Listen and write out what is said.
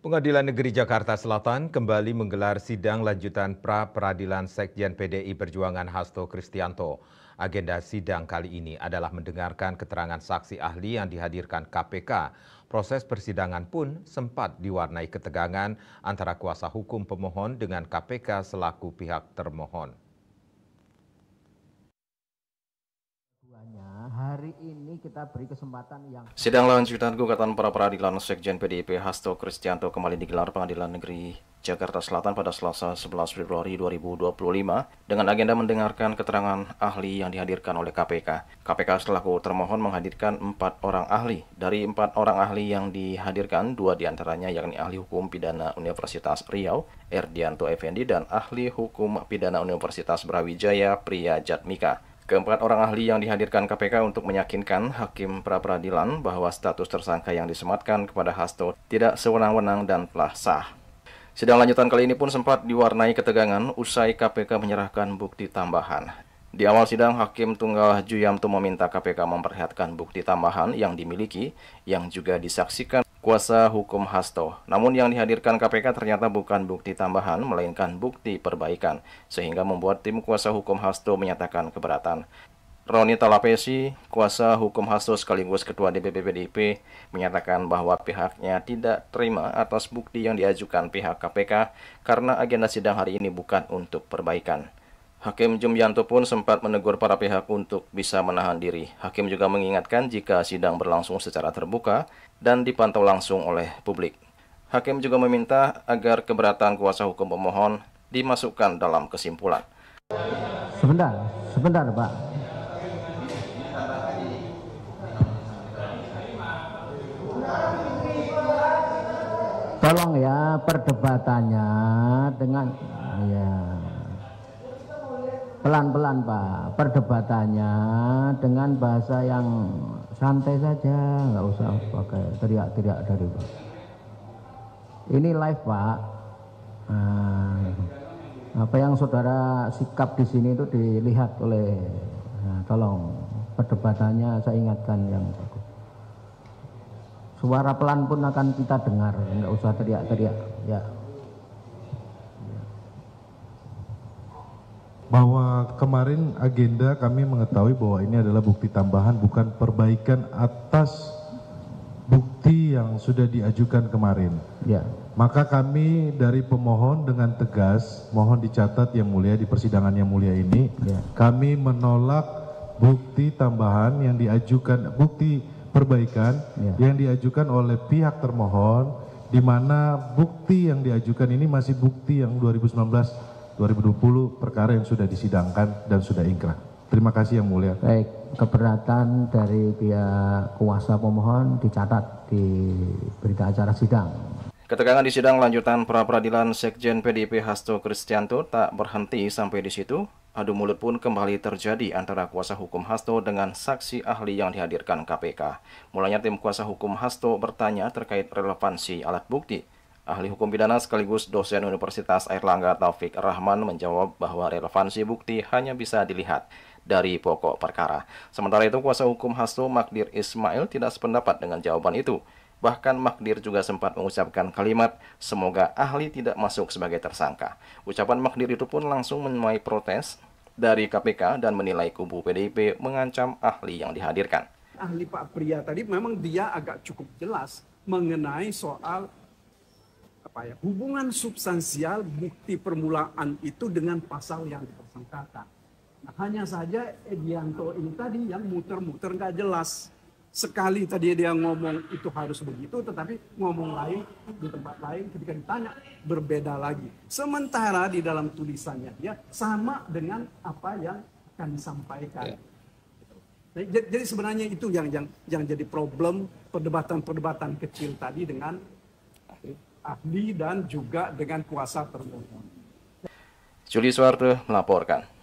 Pengadilan Negeri Jakarta Selatan kembali menggelar sidang lanjutan pra-peradilan Sekjen PDI Perjuangan Hasto Kristianto. Agenda sidang kali ini adalah mendengarkan keterangan saksi ahli yang dihadirkan KPK. Proses persidangan pun sempat diwarnai ketegangan antara kuasa hukum pemohon dengan KPK selaku pihak termohon. Hari ini kita beri kesempatan yang... Sidang lanjutan gugatan pra-peradilan Sekjen PDIP Hasto Kristianto kembali digelar Pengadilan Negeri Jakarta Selatan pada Selasa 11 Februari 2025 dengan agenda mendengarkan keterangan ahli yang dihadirkan oleh KPK. KPK selaku termohon menghadirkan 4 orang ahli. Dari 4 orang ahli yang dihadirkan, 2 diantaranya yakni ahli hukum pidana Universitas Riau, Erdianto Effendi, dan ahli hukum pidana Universitas Brawijaya, Priya Jatmika. Keempat orang ahli yang dihadirkan KPK untuk meyakinkan hakim pra-peradilan bahwa status tersangka yang disematkan kepada Hasto tidak sewenang-wenang dan telah sah. Sidang lanjutan kali ini pun sempat diwarnai ketegangan usai KPK menyerahkan bukti tambahan. Di awal sidang, Hakim Tunggal Juyamto meminta KPK memperlihatkan bukti tambahan yang dimiliki yang juga disaksikan kuasa hukum Hasto. Namun yang dihadirkan KPK ternyata bukan bukti tambahan, melainkan bukti perbaikan, sehingga membuat tim kuasa hukum Hasto menyatakan keberatan. Roni Talapesi, kuasa hukum Hasto sekaligus Ketua DPP PDIP, menyatakan bahwa pihaknya tidak terima atas bukti yang diajukan pihak KPK karena agenda sidang hari ini bukan untuk perbaikan. Hakim Jumyanto pun sempat menegur para pihak untuk bisa menahan diri. Hakim juga mengingatkan jika sidang berlangsung secara terbuka dan dipantau langsung oleh publik. Hakim juga meminta agar keberatan kuasa hukum pemohon dimasukkan dalam kesimpulan. Sebentar Pak. Tolong ya perdebatannya dengan pelan-pelan Pak, perdebatannya dengan bahasa yang santai saja, nggak usah pakai teriak-teriak dari Pak. Ini live Pak. Apa yang saudara sikap di sini itu dilihat oleh, tolong perdebatannya saya ingatkan yang bagus. Suara pelan pun akan kita dengar, nggak usah teriak-teriak ya. Bahwa kemarin agenda kami mengetahui bahwa ini adalah bukti tambahan bukan perbaikan atas bukti yang sudah diajukan kemarin. Ya. Maka kami dari pemohon dengan tegas mohon dicatat yang mulia di persidangan yang mulia ini, kami menolak bukti tambahan yang diajukan, bukti perbaikan yang diajukan oleh pihak termohon, di mana bukti yang diajukan ini masih bukti yang 2019-2020 perkara yang sudah disidangkan dan sudah ingkrah. Terima kasih yang mulia. Baik, keberatan dari pihak kuasa pemohon dicatat di berita acara sidang. Ketegangan di sidang lanjutan pra-peradilan Sekjen PDIP Hasto Kristianto tak berhenti sampai di situ. Adu mulut pun kembali terjadi antara kuasa hukum Hasto dengan saksi ahli yang dihadirkan KPK. Mulanya tim kuasa hukum Hasto bertanya terkait relevansi alat bukti. Ahli hukum pidana sekaligus dosen Universitas Airlangga Taufik Rahman menjawab bahwa relevansi bukti hanya bisa dilihat dari pokok perkara. Sementara itu kuasa hukum Hasto Magdir Ismail tidak sependapat dengan jawaban itu. Bahkan Magdir juga sempat mengucapkan kalimat, semoga ahli tidak masuk sebagai tersangka. Ucapan Magdir itu pun langsung menuai protes dari KPK dan menilai kubu PDIP mengancam ahli yang dihadirkan. Ahli Pak Priya tadi memang dia agak cukup jelas mengenai soal hubungan substansial bukti permulaan itu dengan pasal yang dipersangkakan. Nah, hanya saja Erdianto ini tadi yang muter-muter nggak jelas. Sekali tadi dia ngomong itu harus begitu, tetapi ngomong lain di tempat lain ketika ditanya berbeda lagi. Sementara di dalam tulisannya dia sama dengan apa yang akan disampaikan. Jadi sebenarnya itu yang jadi problem perdebatan kecil tadi dengan ahli dan juga dengan kuasa termohon. Juli Suwarte melaporkan.